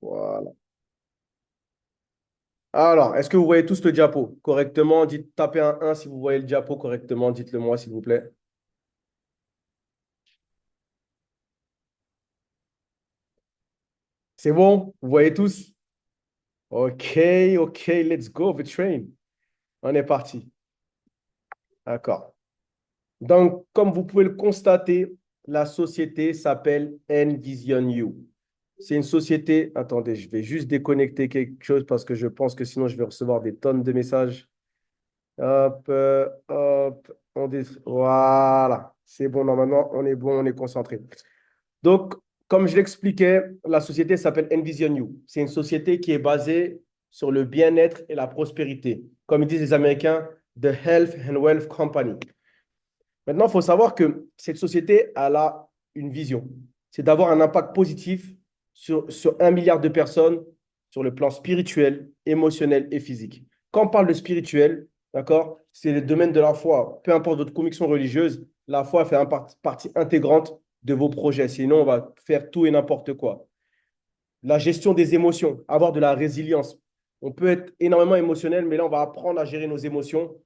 Voilà. Alors, est-ce que vous voyez tous le diapo correctement? Dites, tapez un 1 si vous voyez le diapo correctement. Dites-le moi, s'il vous plaît. C'est bon? Vous voyez tous? OK, OK, let's go, the train. On est parti. D'accord. Donc, comme vous pouvez le constater, la société s'appelle Envision You. C'est une société. Attendez, je vais juste déconnecter quelque chose parce que je pense que sinon je vais recevoir des tonnes de messages. Hop, hop. Voilà. C'est bon, normalement, on est bon, on est concentré. Donc, comme je l'expliquais, la société s'appelle Envision You. C'est une société qui est basée sur le bien-être et la prospérité. Comme ils disent les Américains, The Health and Wealth Company. Maintenant, il faut savoir que cette société, elle a une vision. C'est d'avoir un impact positif sur 1 milliard de personnes sur le plan spirituel, émotionnel et physique. Quand on parle de spirituel, d'accord, c'est le domaine de la foi. Peu importe votre conviction religieuse, la foi fait partie intégrante de vos projets. Sinon, on va faire tout et n'importe quoi. La gestion des émotions, avoir de la résilience. On peut être énormément émotionnel, mais là, on va apprendre à gérer nos émotions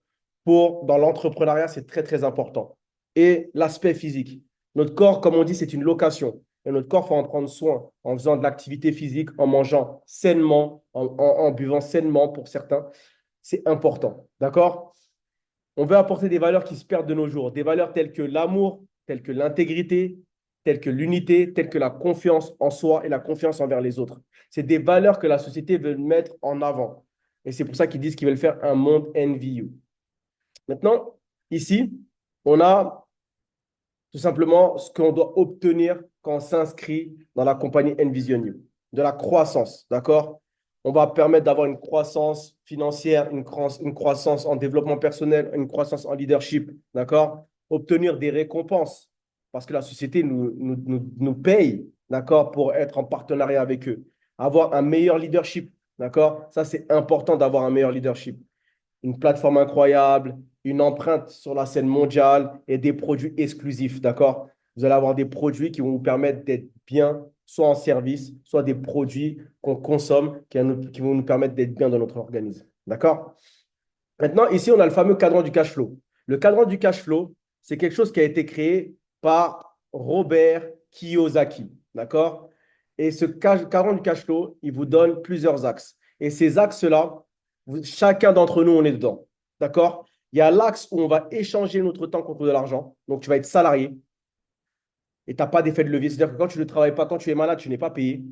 dans l'entrepreneuriat, c'est très, très important. Et l'aspect physique. Notre corps, comme on dit, c'est une location. Et notre corps, il faut en prendre soin en faisant de l'activité physique, en mangeant sainement, en buvant sainement pour certains. C'est important. D'accord? On veut apporter des valeurs qui se perdent de nos jours. Des valeurs telles que l'amour, telles que l'intégrité, telles que l'unité, telles que la confiance en soi et la confiance envers les autres. C'est des valeurs que la société veut mettre en avant. Et c'est pour ça qu'ils disent qu'ils veulent faire un monde NVU. Maintenant, ici, on a tout simplement ce qu'on doit obtenir quand on s'inscrit dans la compagnie Envision You. De la croissance, d'accord? On va permettre d'avoir une croissance financière, une croissance en développement personnel, une croissance en leadership, d'accord? Obtenir des récompenses, parce que la société nous paye, d'accord, pour être en partenariat avec eux. Avoir un meilleur leadership, d'accord? Ça, c'est important d'avoir un meilleur leadership, une plateforme incroyable, une empreinte sur la scène mondiale et des produits exclusifs, d'accord? Vous allez avoir des produits qui vont vous permettre d'être bien, soit en service, soit des produits qu'on consomme qui vont nous permettre d'être bien dans notre organisme, d'accord? Maintenant, ici, on a le fameux cadran du cash flow. Le cadran du cash flow, c'est quelque chose qui a été créé par Robert Kiyosaki, d'accord? Et ce cadran du cash flow, il vous donne plusieurs axes. Et ces axes-là, chacun d'entre nous, on est dedans, d'accord? Il y a l'axe où on va échanger notre temps contre de l'argent. Donc, tu vas être salarié et tu n'as pas d'effet de levier. C'est-à-dire que quand tu ne travailles pas, quand tu es malade, tu n'es pas payé.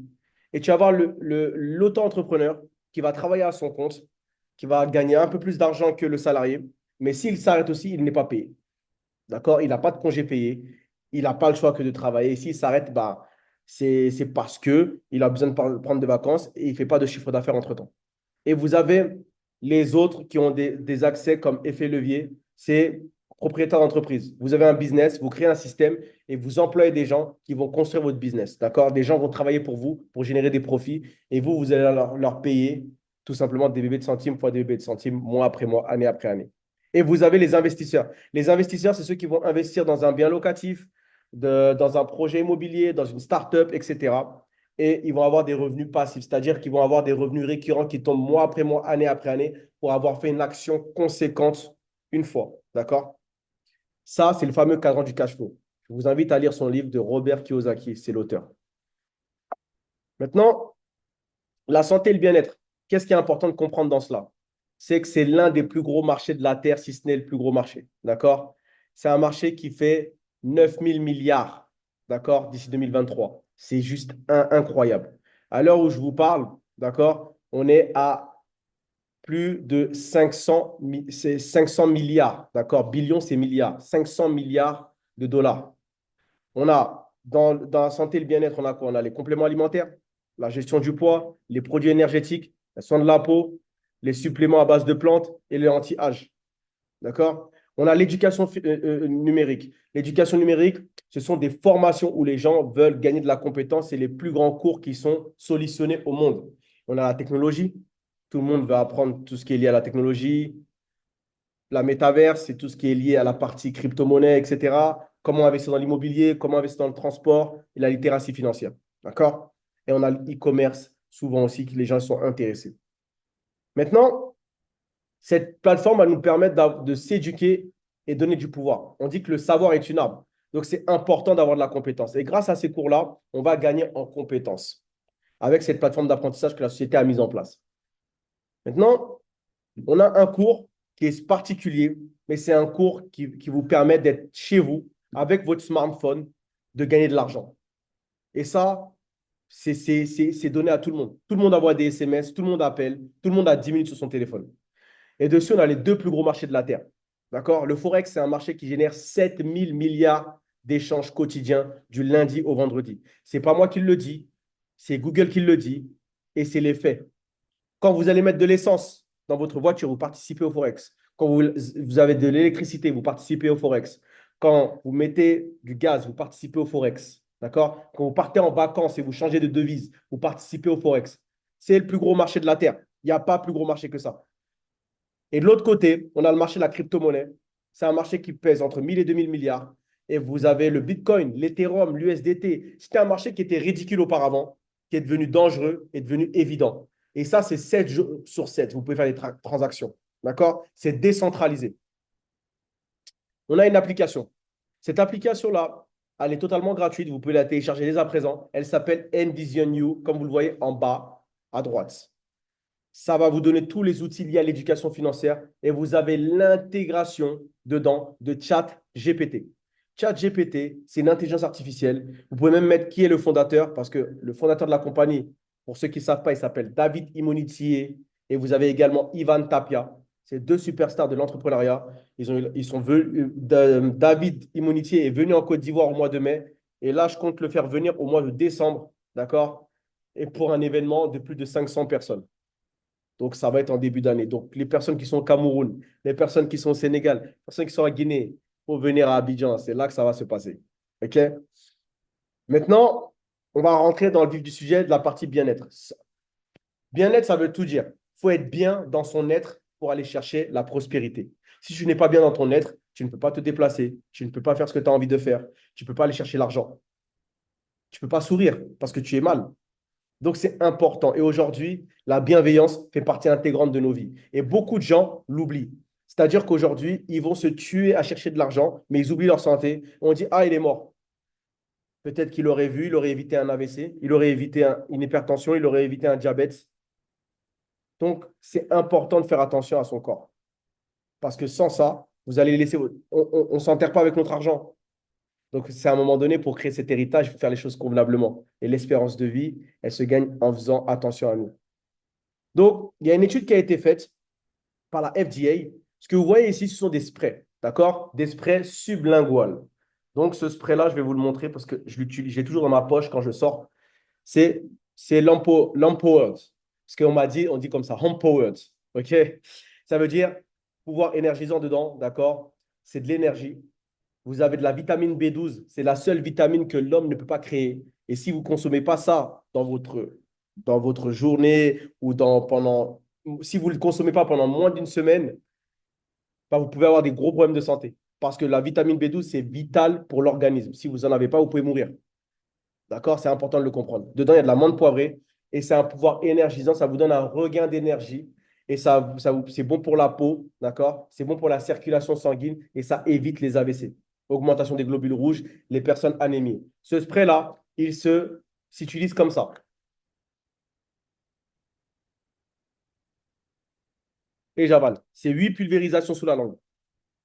Et tu vas avoir l'auto-entrepreneur qui va travailler à son compte, qui va gagner un peu plus d'argent que le salarié. Mais s'il s'arrête aussi, il n'est pas payé. D'accord? Il n'a pas de congé payé. Il n'a pas le choix que de travailler. Et s'il s'arrête, bah, c'est parce qu'il a besoin de prendre des vacances et il ne fait pas de chiffre d'affaires entre-temps. Et vous avez les autres qui ont des accès comme effet levier. C'est propriétaire d'entreprise. Vous avez un business, vous créez un système et vous employez des gens qui vont construire votre business. D'accord? Des gens vont travailler pour vous pour générer des profits et vous allez leur payer tout simplement des bébés de centimes fois des bébés de centimes, mois après mois, année après année. Et vous avez les investisseurs. Les investisseurs, c'est ceux qui vont investir dans un bien locatif, dans un projet immobilier, dans une start-up, etc. Et ils vont avoir des revenus passifs, c'est-à-dire qu'ils vont avoir des revenus récurrents qui tombent mois après mois, année après année, pour avoir fait une action conséquente une fois. D'accord? Ça, c'est le fameux cadran du cash flow. Je vous invite à lire son livre de Robert Kiyosaki, c'est l'auteur. Maintenant, la santé et le bien-être. Qu'est-ce qui est important de comprendre dans cela? C'est que c'est l'un des plus gros marchés de la Terre, si ce n'est le plus gros marché. D'accord? C'est un marché qui fait 9 000 milliards, d'accord, d'ici 2023. C'est juste incroyable. À l'heure où je vous parle, d'accord, on est à plus de 500 milliards, d'accord? Billions, c'est milliards. 500 milliards de dollars. On a dans la santé et le bien-être, on a quoi? On a les compléments alimentaires, la gestion du poids, les produits énergétiques, les soins de la peau, les suppléments à base de plantes et les anti-âge. D'accord? On a l'éducation numérique. L'éducation numérique, ce sont des formations où les gens veulent gagner de la compétence et les plus grands cours qui sont solutionnés au monde. On a la technologie. Tout le monde va apprendre tout ce qui est lié à la technologie, la métaverse, c'est tout ce qui est lié à la partie crypto-monnaie, etc. Comment investir dans l'immobilier, comment investir dans le transport et la littératie financière. D'accord? Et on a l'e-commerce souvent aussi que les gens sont intéressés. Maintenant, cette plateforme va nous permettre de s'éduquer et donner du pouvoir. On dit que le savoir est une arme. Donc, c'est important d'avoir de la compétence. Et grâce à ces cours-là, on va gagner en compétences avec cette plateforme d'apprentissage que la société a mise en place. Maintenant, on a un cours qui est particulier, mais c'est un cours qui vous permet d'être chez vous avec votre smartphone, de gagner de l'argent. Et ça, c'est donné à tout le monde. Tout le monde envoie des SMS, tout le monde appelle, tout le monde a 10 minutes sur son téléphone. Et dessus, on a les deux plus gros marchés de la Terre. D'accord? Le Forex, c'est un marché qui génère 7 000 milliards d'échanges quotidiens du lundi au vendredi. Ce n'est pas moi qui le dis, c'est Google qui le dit et c'est les faits. Quand vous allez mettre de l'essence dans votre voiture, vous participez au Forex. Quand vous avez de l'électricité, vous participez au Forex. Quand vous mettez du gaz, vous participez au Forex. D'accord? Quand vous partez en vacances et vous changez de devise, vous participez au Forex. C'est le plus gros marché de la Terre. Il n'y a pas plus gros marché que ça. Et de l'autre côté, on a le marché de la crypto-monnaie. C'est un marché qui pèse entre 1000 et 2000 milliards. Et vous avez le Bitcoin, l'Ethereum, l'USDT. C'était un marché qui était ridicule auparavant, qui est devenu dangereux et devenu évident. Et ça, c'est 7 jours sur 7. Vous pouvez faire des transactions. D'accord? C'est décentralisé. On a une application. Cette application-là, elle est totalement gratuite. Vous pouvez la télécharger dès à présent. Elle s'appelle Envision You, comme vous le voyez en bas à droite. Ça va vous donner tous les outils liés à l'éducation financière et vous avez l'intégration dedans de ChatGPT. ChatGPT, c'est une intelligence artificielle. Vous pouvez même mettre qui est le fondateur parce que le fondateur de la compagnie, pour ceux qui ne savent pas, il s'appelle David Immonitier et vous avez également Ivan Tapia. C'est deux superstars de l'entrepreneuriat. Ils sont venus, David Immonitier est venu en Côte d'Ivoire au mois de mai et là, je compte le faire venir au mois de décembre, d'accord? Et pour un événement de plus de 500 personnes. Donc, ça va être en début d'année. Donc, les personnes qui sont au Cameroun, les personnes qui sont au Sénégal, les personnes qui sont à Guinée, pour venir à Abidjan. C'est là que ça va se passer. OK? Maintenant, on va rentrer dans le vif du sujet de la partie bien-être. Bien-être, ça veut tout dire. Il faut être bien dans son être pour aller chercher la prospérité. Si tu n'es pas bien dans ton être, tu ne peux pas te déplacer, tu ne peux pas faire ce que tu as envie de faire, tu ne peux pas aller chercher l'argent. Tu ne peux pas sourire parce que tu es mal. Donc, c'est important. Et aujourd'hui, la bienveillance fait partie intégrante de nos vies. Et beaucoup de gens l'oublient. C'est-à-dire qu'aujourd'hui, ils vont se tuer à chercher de l'argent, mais ils oublient leur santé. On dit, ah, il est mort. Peut-être qu'il aurait vu, il aurait évité un AVC, il aurait évité une hypertension, il aurait évité un diabète. Donc, c'est important de faire attention à son corps. Parce que sans ça, vous allez laisser. On ne s'enterre pas avec notre argent. Donc, c'est à un moment donné, pour créer cet héritage, il faut faire les choses convenablement. Et l'espérance de vie, elle se gagne en faisant attention à nous. Donc, il y a une étude qui a été faite par la FDA. Ce que vous voyez ici, ce sont des sprays, d'accord? Des sprays sublinguals. Donc, ce spray-là, je vais vous le montrer parce que je l'utilise, j'ai toujours dans ma poche quand je sors. C'est l'Empowered. Parce qu'on m'a dit, on dit comme ça, Empowered. OK? Ça veut dire pouvoir énergisant dedans, d'accord? C'est de l'énergie. Vous avez de la vitamine B12. C'est la seule vitamine que l'homme ne peut pas créer. Et si vous ne consommez pas ça dans votre journée ou si vous ne le consommez pas pendant moins d'une semaine, bah, vous pouvez avoir des gros problèmes de santé. Parce que la vitamine B12, c'est vital pour l'organisme. Si vous n'en avez pas, vous pouvez mourir. D'accord? C'est important de le comprendre. Dedans, il y a de l'amande poivrée et c'est un pouvoir énergisant. Ça vous donne un regain d'énergie et c'est bon pour la peau. D'accord? C'est bon pour la circulation sanguine et ça évite les AVC. Augmentation des globules rouges, les personnes anémies. Ce spray-là, il s'utilise comme ça. Et j'avale. C'est 8 pulvérisations sous la langue.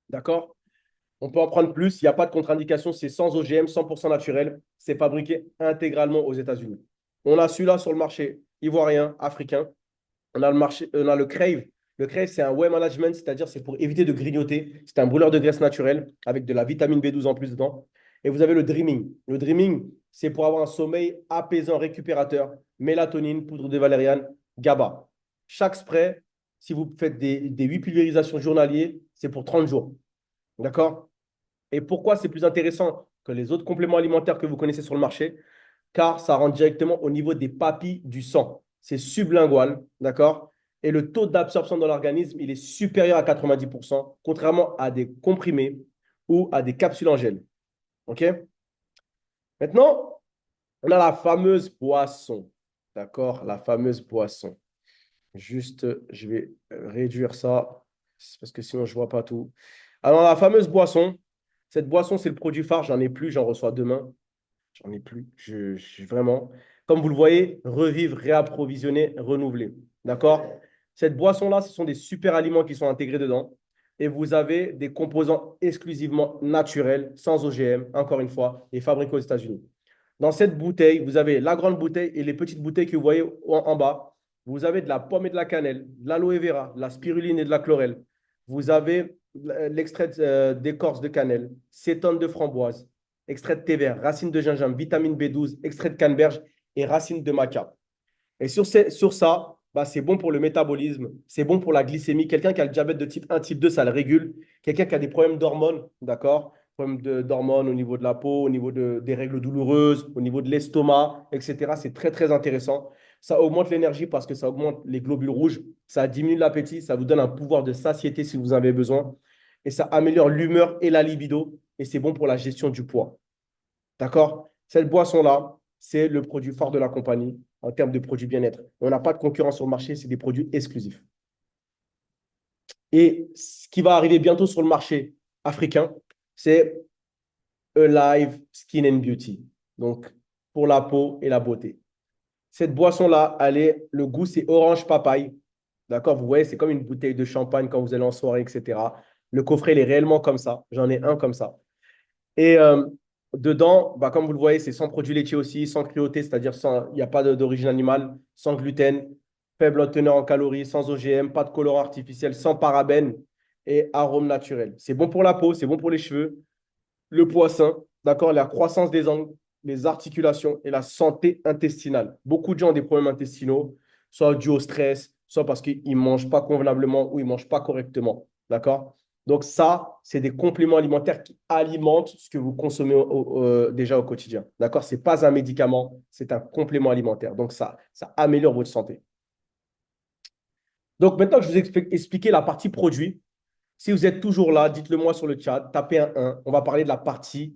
D'accord? On peut en prendre plus. Il n'y a pas de contre-indication. C'est sans OGM, 100% naturel. C'est fabriqué intégralement aux États-Unis. On a celui-là sur le marché ivoirien, africain. On a le Crave. Le Crave, c'est un whey management, c'est-à-dire c'est pour éviter de grignoter. C'est un brûleur de graisse naturel avec de la vitamine B12 en plus dedans. Et vous avez le Dreaming. Le Dreaming, c'est pour avoir un sommeil apaisant, récupérateur. Mélatonine, poudre de valériane, GABA. Chaque spray, si vous faites des 8 pulvérisations journaliers, c'est pour 30 jours. D'accord? Et pourquoi c'est plus intéressant que les autres compléments alimentaires que vous connaissez sur le marché? Car ça rentre directement au niveau des papilles du sang. C'est sublingual, d'accord? Et le taux d'absorption dans l'organisme, il est supérieur à 90%, contrairement à des comprimés ou à des capsules en gel. OK? Maintenant, on a la fameuse boisson. D'accord? La fameuse boisson. Juste, je vais réduire ça parce que sinon, je ne vois pas tout. Alors, la fameuse boisson, cette boisson, c'est le produit phare. J'en ai plus, j'en reçois demain. J'en ai plus. Vraiment, comme vous le voyez, revivre, réapprovisionner, renouveler. D'accord? Cette boisson-là, ce sont des super aliments qui sont intégrés dedans. Et vous avez des composants exclusivement naturels, sans OGM, encore une fois, et fabriqués aux États-Unis. Dans cette bouteille, vous avez la grande bouteille et les petites bouteilles que vous voyez en bas. Vous avez de la pomme et de la cannelle, de l'aloe vera, de la spiruline et de la chlorelle. Vous avez l'extrait d'écorce de cannelle, cétone de framboise, extrait de thé vert, racine de gingembre, vitamine B12, extrait de canneberge et racine de maca. Et sur ça, bah, c'est bon pour le métabolisme, c'est bon pour la glycémie. Quelqu'un qui a le diabète de type 1, type 2, ça le régule. Quelqu'un qui a des problèmes d'hormones, d'accord? Problèmes d'hormones au niveau de la peau, au niveau des règles douloureuses, au niveau de l'estomac, etc. C'est très, très intéressant. Ça augmente l'énergie parce que ça augmente les globules rouges, ça diminue l'appétit, ça vous donne un pouvoir de satiété si vous en avez besoin. Et ça améliore l'humeur et la libido. Et c'est bon pour la gestion du poids. D'accord? Cette boisson-là, c'est le produit phare de la compagnie en termes de produits bien-être. On n'a pas de concurrence sur le marché, c'est des produits exclusifs. Et ce qui va arriver bientôt sur le marché africain, c'est Alive Skin and Beauty. Donc, pour la peau et la beauté. Cette boisson-là, le goût, c'est orange papaye. D'accord? Vous voyez, c'est comme une bouteille de champagne quand vous allez en soirée, etc. Le coffret, il est réellement comme ça. J'en ai un comme ça. Et dedans, bah, comme vous le voyez, c'est sans produits laitiers aussi, sans cruauté, c'est-à-dire il n'y a pas d'origine animale, sans gluten, faible teneur en calories, sans OGM, pas de colorant artificiel, sans parabènes et arômes naturels. C'est bon pour la peau, c'est bon pour les cheveux, le poisson, d'accord, la croissance des ongles, les articulations et la santé intestinale. Beaucoup de gens ont des problèmes intestinaux, soit dû au stress, soit parce qu'ils ne mangent pas convenablement ou ils ne mangent pas correctement. D'accord? Donc ça, c'est des compléments alimentaires qui alimentent ce que vous consommez déjà au quotidien. D'accord? Ce n'est pas un médicament, c'est un complément alimentaire. Donc ça améliore votre santé. Donc maintenant que je vous ai expliqué la partie produit, si vous êtes toujours là, dites-le moi sur le chat, tapez un 1. On va parler de la partie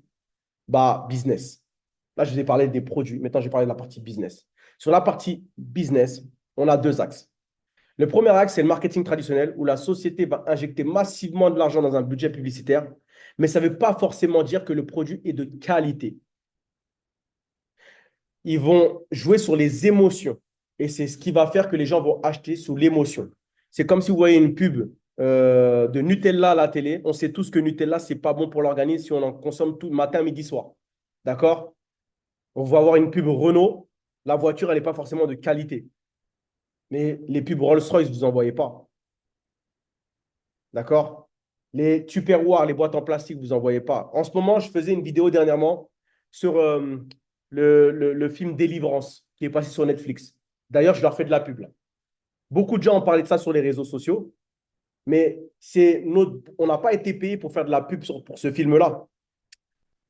business. Là, je vous ai parlé des produits. Maintenant, je vais parler de la partie business. Sur la partie business, on a deux axes. Le premier axe, c'est le marketing traditionnel où la société va injecter massivement de l'argent dans un budget publicitaire, mais ça ne veut pas forcément dire que le produit est de qualité. Ils vont jouer sur les émotions et c'est ce qui va faire que les gens vont acheter sous l'émotion. C'est comme si vous voyez une pub de Nutella à la télé. On sait tous que Nutella, ce n'est pas bon pour l'organisme si on en consomme tout matin, midi, soir. D'accord? On va avoir une pub Renault. La voiture, elle n'est pas forcément de qualité. Mais les pubs Rolls-Royce, vous n'en voyez pas. D'accord? Les Tupperware, les boîtes en plastique, vous n'en voyez pas. En ce moment, je faisais une vidéo dernièrement sur le film Délivrance qui est passé sur Netflix. D'ailleurs, je leur fais de la pub là. Beaucoup de gens ont parlé de ça sur les réseaux sociaux, mais on n'a pas été payé pour faire de la pub pour ce film-là.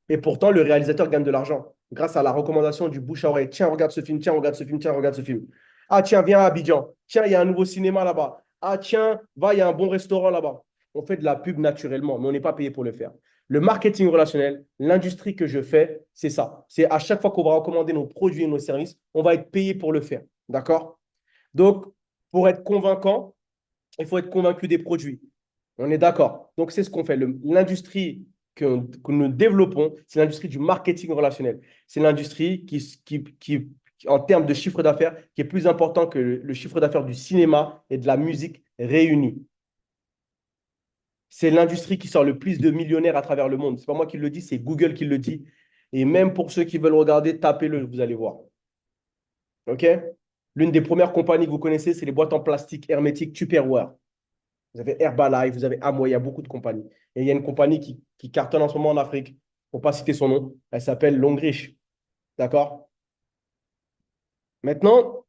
Et pourtant, le réalisateur gagne de l'argent grâce à la recommandation du bouche à oreille. Tiens, regarde ce film, tiens, regarde ce film, tiens, regarde ce film. Ah, tiens, viens à Abidjan. Tiens, il y a un nouveau cinéma là-bas. Ah, tiens, va, il y a un bon restaurant là-bas. On fait de la pub naturellement, mais on n'est pas payé pour le faire. Le marketing relationnel, l'industrie que je fais, c'est ça. C'est à chaque fois qu'on va recommander nos produits et nos services, on va être payé pour le faire. D'accord? Donc, pour être convaincant, il faut être convaincu des produits. On est d'accord. Donc, c'est ce qu'on fait. L'industrie que nous développons, c'est l'industrie du marketing relationnel. C'est l'industrie en termes de chiffre d'affaires, qui est plus important que le chiffre d'affaires du cinéma et de la musique réunis. C'est l'industrie qui sort le plus de millionnaires à travers le monde. Ce n'est pas moi qui le dis, c'est Google qui le dit. Et même pour ceux qui veulent regarder, tapez-le, vous allez voir. OK? L'une des premières compagnies que vous connaissez, c'est les boîtes en plastique hermétique Tupperware. Vous avez Herbalife, vous avez Amway, il y a beaucoup de compagnies. Et il y a une compagnie qui cartonne en ce moment en Afrique, pour ne pas citer son nom, elle s'appelle Longreach. D'accord? Maintenant,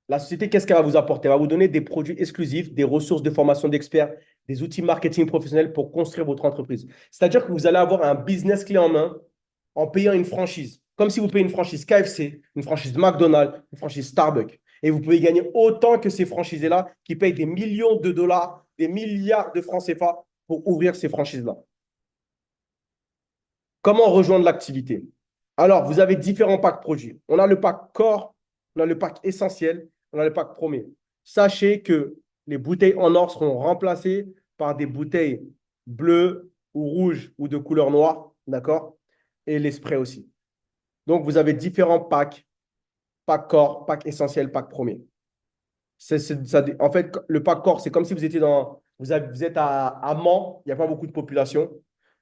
la société, qu'est-ce qu'elle va vous apporter? Elle va vous donner des produits exclusifs, des ressources de formation d'experts, des outils marketing professionnels pour construire votre entreprise. C'est-à-dire que vous allez avoir un business clé en main en payant une franchise. Comme si vous payez une franchise KFC, une franchise McDonald's, une franchise Starbucks. Et vous pouvez gagner autant que ces franchisés-là qui payent des millions de dollars, des milliards de francs CFA pour ouvrir ces franchises-là. Comment rejoindre l'activité? Alors, vous avez différents packs produits. On a le pack Core, on a le pack essentiel, on a le pack premier. Sachez que les bouteilles en or seront remplacées par des bouteilles bleues ou rouges ou de couleur noire, d'accord? Et les sprays aussi. Donc, vous avez différents packs, pack corps, pack essentiel, pack premier. En fait, le pack corps, c'est comme si vous étiez vous êtes à Mans, il n'y a pas beaucoup de population.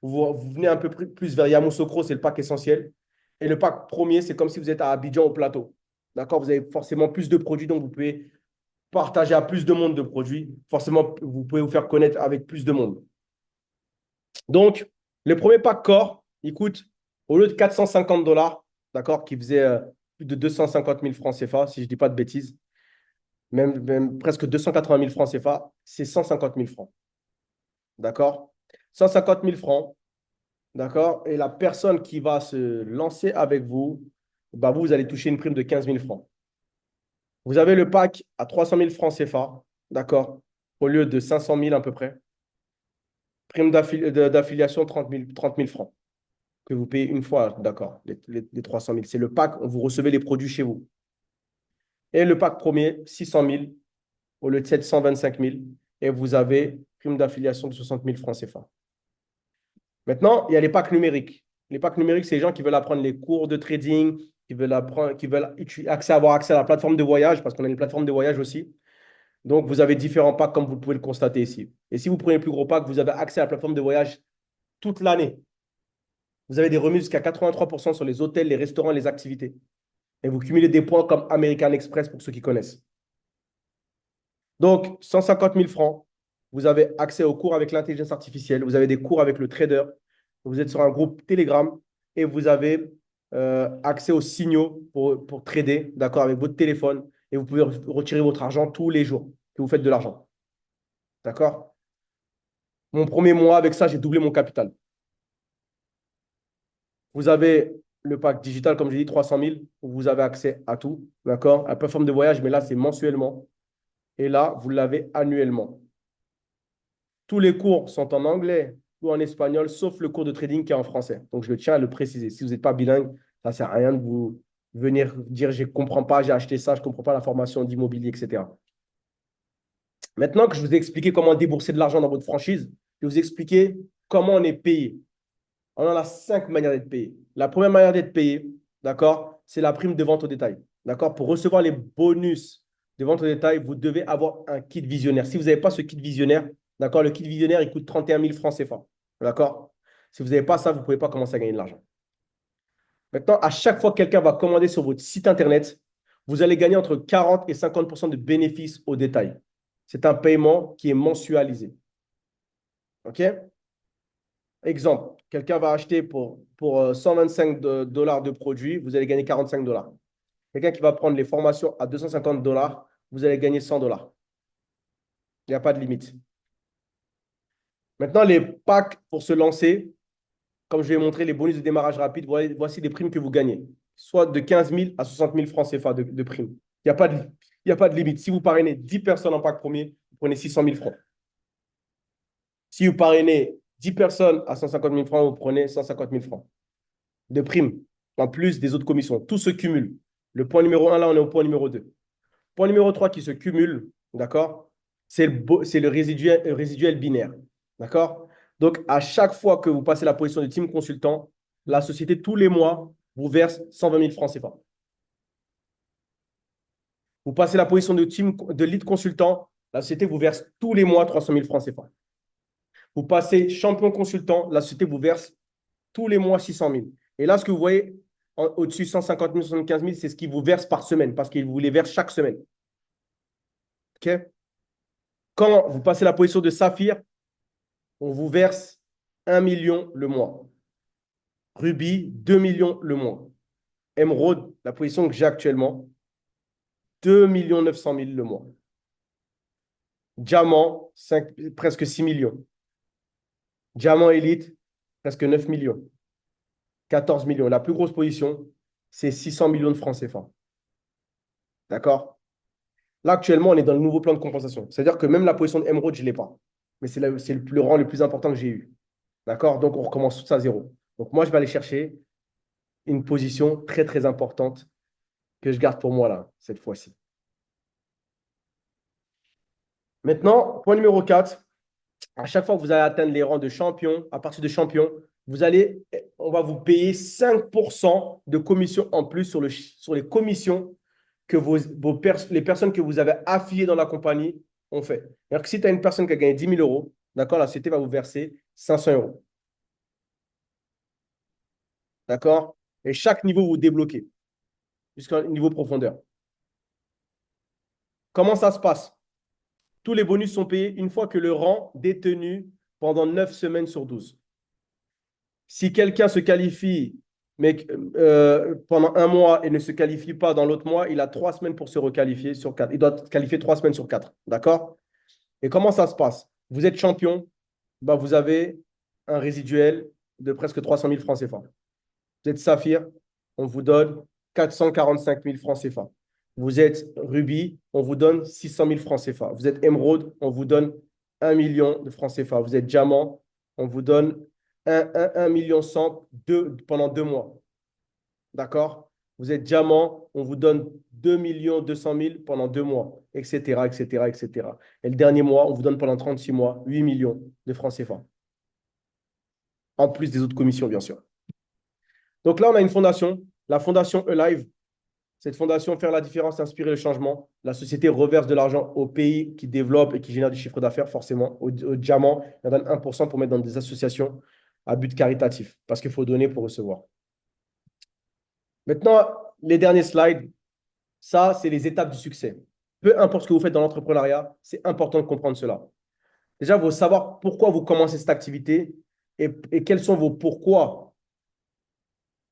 Vous venez un peu plus vers Yamoussoukro, c'est le pack essentiel. Et le pack premier, c'est comme si vous êtes à Abidjan au plateau. D'accord? Vous avez forcément plus de produits, donc vous pouvez partager à plus de monde de produits. Forcément, vous pouvez vous faire connaître avec plus de monde. Donc, le premier pack corps, il coûte, au lieu de 450 dollars, d'accord, qui faisait plus de 250 000 francs CFA, si je ne dis pas de bêtises, même presque 280 000 francs CFA, c'est 150 000 francs. D'accord? 150 000 francs. D'accord? Et la personne qui va se lancer avec vous, bah vous allez toucher une prime de 15 000 francs. Vous avez le pack à 300 000 francs CFA. D'accord? Au lieu de 500 000 à peu près. Prime d'affiliation 30 000 francs que vous payez une fois. D'accord? Les 300 000. C'est le pack, vous recevez les produits chez vous. Et le pack premier, 600 000 au lieu de 725 000. Et vous avez prime d'affiliation de 60 000 francs CFA. Maintenant, il y a les packs numériques. Les packs numériques, c'est les gens qui veulent apprendre les cours de trading, qui veulent apprendre, qui veulent avoir accès à la plateforme de voyage, parce qu'on a une plateforme de voyage aussi. Donc, vous avez différents packs, comme vous pouvez le constater ici. Et si vous prenez le plus gros pack, vous avez accès à la plateforme de voyage toute l'année. Vous avez des remises jusqu'à 83% sur les hôtels, les restaurants, les activités. Et vous cumulez des points comme American Express pour ceux qui connaissent. Donc, 150 000 francs, vous avez accès aux cours avec l'intelligence artificielle, vous avez des cours avec le trader, vous êtes sur un groupe Telegram et vous avez accès aux signaux pour trader, d'accord, avec votre téléphone et vous pouvez retirer votre argent tous les jours que vous faites de l'argent. D'accord? Mon premier mois, avec ça, j'ai doublé mon capital. Vous avez le pack digital, comme j'ai dit, 300 000, où vous avez accès à tout, d'accord? À la plateforme de voyage, mais là, c'est mensuellement. Et là, vous l'avez annuellement. Tous les cours sont en anglais ou en espagnol, sauf le cours de trading qui est en français. Donc, je tiens à le préciser. Si vous n'êtes pas bilingue, ça ne sert à rien de vous venir dire je ne comprends pas, j'ai acheté ça, je ne comprends pas la formation d'immobilier, etc. Maintenant que je vous ai expliqué comment débourser de l'argent dans votre franchise, je vais vous expliquer comment on est payé. On en a 5 manières d'être payé. La première manière d'être payé, d'accord, c'est la prime de vente au détail. D'accord? Pour recevoir les bonus de vente au détail, vous devez avoir un kit visionnaire. Si vous n'avez pas ce kit visionnaire, d'accord, le kit visionnaire, il coûte 31 000 francs CFA. D'accord? Si vous n'avez pas ça, vous ne pouvez pas commencer à gagner de l'argent. Maintenant, à chaque fois que quelqu'un va commander sur votre site Internet, vous allez gagner entre 40 et 50% de bénéfices au détail. C'est un paiement qui est mensualisé. OK? Exemple, quelqu'un va acheter pour 125 dollars de produits, vous allez gagner 45 dollars. Quelqu'un qui va prendre les formations à 250 dollars, vous allez gagner 100 dollars. Il n'y a pas de limite. Maintenant, les packs pour se lancer, comme je vais montrer les bonus de démarrage rapide, voici les primes que vous gagnez. Soit de 15 000 à 60 000 francs CFA de primes. Il n'y a pas de, il y a pas de limite. Si vous parrainez 10 personnes en pack premier, vous prenez 600 000 francs. Si vous parrainez 10 personnes à 150 000 francs, vous prenez 150 000 francs de primes, en plus des autres commissions. Tout se cumule. Le point numéro 1, là, on est au point numéro 2. Point numéro 3 qui se cumule, d'accord? C'est le résiduel binaire, d'accord? Donc, à chaque fois que vous passez la position de team consultant, la société, tous les mois, vous verse 120 000 francs CFA. Vous passez la position de lead consultant, la société vous verse tous les mois 300 000 francs CFA. Vous passez champion consultant, la société vous verse tous les mois 600 000. Et là, ce que vous voyez au-dessus 150 000, 75 000, c'est ce qu'ils vous versent par semaine, parce qu'ils vous les versent chaque semaine. OK? Quand vous passez la position de saphir, on vous verse 1 million le mois. Rubis, 2 millions le mois. Émeraude, la position que j'ai actuellement, 2 900 000 le mois. Diamant, presque 6 millions. Diamant élite, presque 9 millions. 14 millions. La plus grosse position, c'est 600 millions de francs CFA. D'accord? Là, actuellement, on est dans le nouveau plan de compensation. C'est-à-dire que même la position d'Emeraude, je ne l'ai pas. Mais c'est le rang le plus important que j'ai eu. D'accord? Donc, on recommence tout ça à zéro. Donc, moi, je vais aller chercher une position très, très importante que je garde pour moi là, cette fois-ci. Maintenant, point numéro 4. À chaque fois que vous allez atteindre les rangs de champion, à partir de champion, on va vous payer 5% de commission en plus sur les commissions que les personnes que vous avez affiliées dans la compagnie ont fait. Alors que si tu as une personne qui a gagné 10 000 euros, d'accord, la société va vous verser 500 euros. D'accord? Et chaque niveau, vous débloquez jusqu'à un niveau profondeur. Comment ça se passe? Tous les bonus sont payés une fois que le rang détenu pendant 9 semaines sur 12. Si quelqu'un se qualifie mais, pendant un mois et ne se qualifie pas dans l'autre mois, il a 3 semaines pour se requalifier sur 4. Il doit se qualifier 3 semaines sur 4. D'accord? Et comment ça se passe? Vous êtes champion, bah vous avez un résiduel de presque 300 000 francs CFA. Vous êtes saphir, on vous donne 445 000 francs CFA. Vous êtes rubis, on vous donne 600 000 francs CFA. Vous êtes émeraude, on vous donne 1 million de francs CFA. Vous êtes diamant, on vous donne 1 million 100 pendant 2 mois. D'accord? Vous êtes diamant, on vous donne 2 millions 200 000 pendant 2 mois, etc., etc., etc. Et le dernier mois, on vous donne pendant 36 mois 8 millions de francs CFA. En plus des autres commissions, bien sûr. Donc là, on a une fondation, la fondation Alive. Cette fondation, faire la différence, inspirer le changement. La société reverse de l'argent aux pays qui développent et qui génèrent du chiffre d'affaires, forcément. Au diamant, il en donne 1% pour mettre dans des associations à but caritatif, parce qu'il faut donner pour recevoir. Maintenant, les derniers slides, ça, c'est les étapes du succès. Peu importe ce que vous faites dans l'entrepreneuriat, c'est important de comprendre cela. Déjà, il faut savoir pourquoi vous commencez cette activité et quels sont vos pourquoi.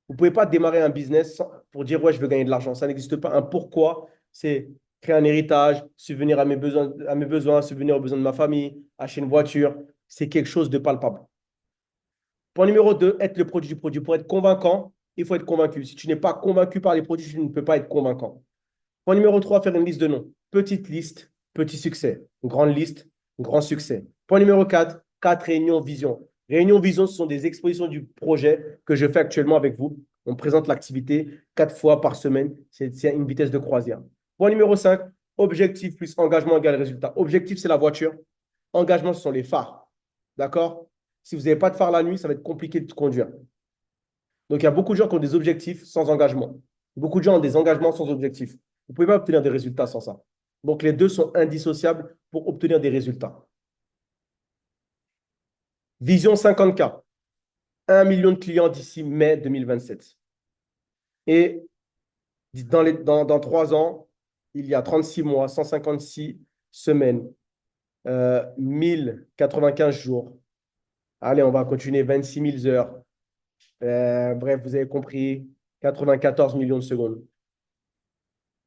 Vous ne pouvez pas démarrer un business pour dire, ouais, je veux gagner de l'argent. Ça n'existe pas. Un pourquoi, c'est créer un héritage, subvenir à mes besoins, subvenir aux besoins de ma famille, acheter une voiture. C'est quelque chose de palpable. Point numéro 2, être le produit du produit. Pour être convaincant, il faut être convaincu. Si tu n'es pas convaincu par les produits, tu ne peux pas être convaincant. Point numéro 3, faire une liste de noms. Petite liste, petit succès. Grande liste, grand succès. Point numéro 4, 4 réunions vision. Réunions vision, ce sont des expositions du projet que je fais actuellement avec vous. On présente l'activité 4 fois par semaine. C'est une vitesse de croisière. Point numéro 5, objectif plus engagement égale résultat. Objectif, c'est la voiture. Engagement, ce sont les phares. D'accord? Si vous n'avez pas de phare la nuit, ça va être compliqué de conduire. Donc, il y a beaucoup de gens qui ont des objectifs sans engagement. Beaucoup de gens ont des engagements sans objectifs. Vous ne pouvez pas obtenir des résultats sans ça. Donc, les deux sont indissociables pour obtenir des résultats. Vision 50K. 1 million de clients d'ici mai 2027. Et dans 3 ans, il y a 36 mois, 156 semaines, 1095 jours. Allez, on va continuer 26 000 heures. Bref, vous avez compris, 94 millions de secondes.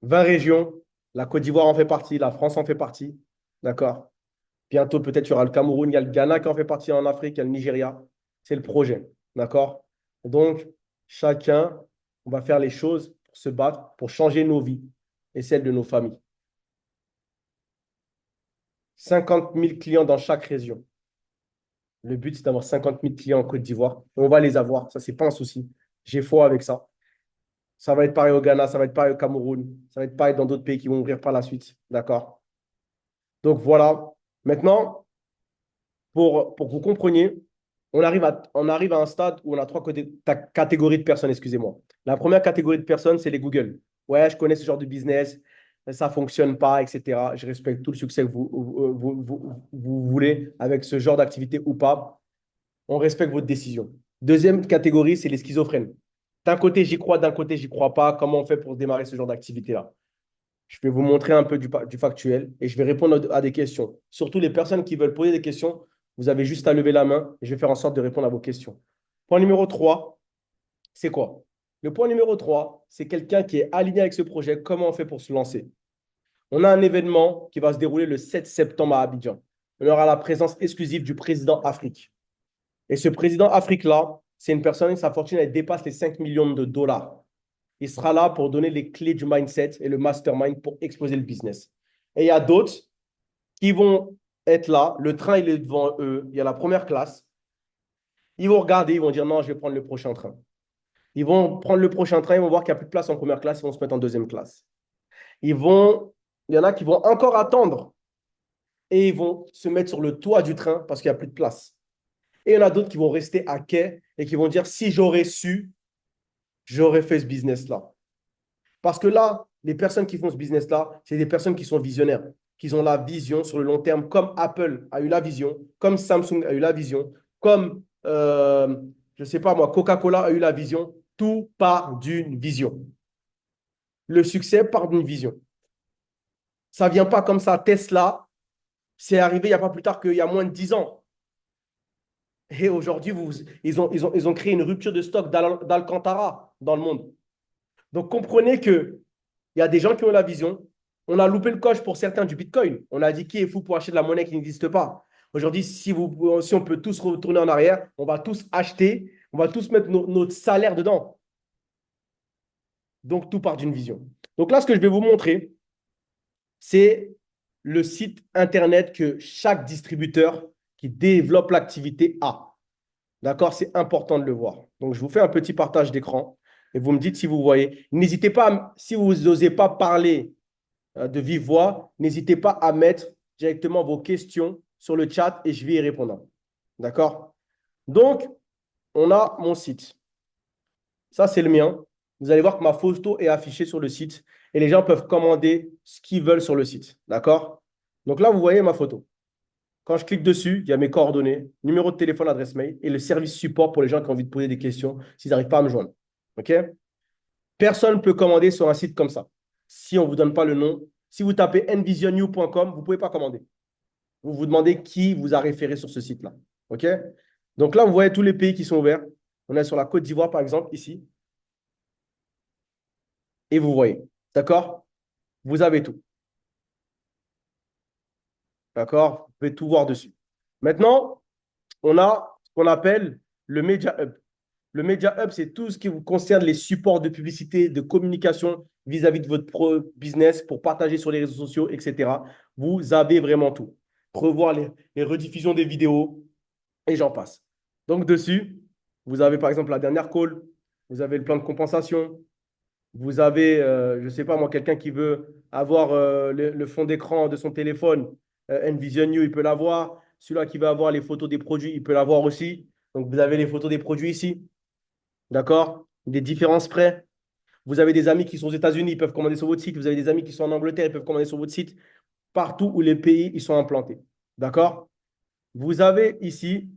20 régions, la Côte d'Ivoire en fait partie, la France en fait partie. D'accord? Bientôt, peut-être, il y aura le Cameroun, il y a le Ghana qui en fait partie en Afrique, il y a le Nigeria. C'est le projet. D'accord? Donc, chacun, on va faire les choses pour se battre, pour changer nos vies et celles de nos familles. 50 000 clients dans chaque région. Le but, c'est d'avoir 50 000 clients en Côte d'Ivoire. On va les avoir. Ça, ce n'est pas un souci. J'ai foi avec ça. Ça va être pareil au Ghana, ça va être pareil au Cameroun, ça va être pareil dans d'autres pays qui vont ouvrir par la suite. D'accord? Donc voilà. Maintenant, pour que vous compreniez, on arrive à un stade où on a 3 catégories de personnes, excusez-moi. La première catégorie de personnes, c'est les Google. Ouais, je connais ce genre de business, ça ne fonctionne pas, etc. Je respecte tout le succès que vous voulez avec ce genre d'activité ou pas. On respecte votre décision. Deuxième catégorie, c'est les schizophrènes. D'un côté, j'y crois, d'un côté, j'y crois pas. Comment on fait pour démarrer ce genre d'activité-là? Je vais vous montrer un peu du factuel et je vais répondre à des questions. Surtout les personnes qui veulent poser des questions, vous avez juste à lever la main et je vais faire en sorte de répondre à vos questions. Point numéro 3, c'est quoi? Le point numéro 3, c'est quelqu'un qui est aligné avec ce projet. Comment on fait pour se lancer? On a un événement qui va se dérouler le 7 septembre à Abidjan. On aura la présence exclusive du président Afrique. Et ce président Afrique-là, c'est une personne, sa fortune, elle dépasse les 5 millions de dollars. Il sera là pour donner les clés du mindset et le mastermind pour exploser le business. Et il y a d'autres qui vont être là. Le train, il est devant eux. Il y a la première classe. Ils vont regarder, ils vont dire non, je vais prendre le prochain train. Ils vont prendre le prochain train, ils vont voir qu'il n'y a plus de place en première classe, ils vont se mettre en deuxième classe. Il y en a qui vont encore attendre et ils vont se mettre sur le toit du train parce qu'il n'y a plus de place. Et il y en a d'autres qui vont rester à quai et qui vont dire, si j'aurais su, j'aurais fait ce business-là. Parce que là, les personnes qui font ce business-là, c'est des personnes qui sont visionnaires, qui ont la vision sur le long terme, comme Apple a eu la vision, comme Samsung a eu la vision, comme, je ne sais pas moi, Coca-Cola a eu la vision. Tout part d'une vision. Le succès part d'une vision. Ça ne vient pas comme ça. Tesla, c'est arrivé il n'y a pas plus tard qu'il y a moins de 10 ans. Et aujourd'hui, ils ont créé une rupture de stock d'Alcantara dans le monde. Donc, comprenez que il y a des gens qui ont la vision. On a loupé le coche pour certains du Bitcoin. On a dit qui est fou pour acheter de la monnaie qui n'existe pas. Aujourd'hui, si on peut tous retourner en arrière, on va tous acheter, on va tous mettre notre salaire dedans. Donc, tout part d'une vision. Donc là, ce que je vais vous montrer, c'est le site Internet que chaque distributeur qui développe l'activité a. D'accord? C'est important de le voir. Donc, je vous fais un petit partage d'écran et vous me dites si vous voyez. N'hésitez pas, si vous n'osez pas parler de vive voix, n'hésitez pas à mettre directement vos questions sur le chat et je vais y répondre. D'accord? Donc, on a mon site. Ça, c'est le mien. Vous allez voir que ma photo est affichée sur le site et les gens peuvent commander ce qu'ils veulent sur le site. D'accord? Donc là, vous voyez ma photo. Quand je clique dessus, il y a mes coordonnées, numéro de téléphone, adresse mail et le service support pour les gens qui ont envie de poser des questions s'ils n'arrivent pas à me joindre. OK? Personne ne peut commander sur un site comme ça. Si on ne vous donne pas le nom, si vous tapez envisionew.com, vous ne pouvez pas commander. Vous vous demandez qui vous a référé sur ce site-là. OK? Donc là, vous voyez tous les pays qui sont ouverts. On est sur la Côte d'Ivoire, par exemple, ici. Et vous voyez. D'accord? Vous avez tout. D'accord? Vous pouvez tout voir dessus. Maintenant, on a ce qu'on appelle le Media Hub. Le Media Hub, c'est tout ce qui vous concerne les supports de publicité, de communication vis-à-vis de votre business pour partager sur les réseaux sociaux, etc. Vous avez vraiment tout. Revoir les rediffusions des vidéos et j'en passe. Donc, dessus, vous avez par exemple la dernière call, vous avez le plan de compensation, vous avez, je ne sais pas moi, quelqu'un qui veut avoir le fond d'écran de son téléphone, Envision You, il peut l'avoir. Celui-là qui veut avoir les photos des produits, il peut l'avoir aussi. Donc, vous avez les photos des produits ici. D'accord? Des différences près. Vous avez des amis qui sont aux États-Unis, ils peuvent commander sur votre site. Vous avez des amis qui sont en Angleterre, ils peuvent commander sur votre site. Partout où les pays ils sont implantés. D'accord? Vous avez ici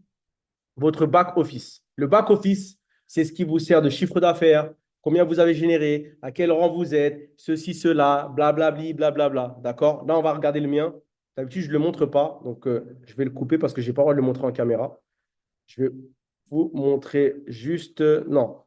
votre back-office. Le back-office, c'est ce qui vous sert de chiffre d'affaires, combien vous avez généré, à quel rang vous êtes, ceci, cela, blablabli, blablabla. D'accord? Là, on va regarder le mien. D'habitude, je ne le montre pas. Donc, je vais le couper parce que je n'ai pas le droit de le montrer en caméra. Je vais vous montrer juste. Non.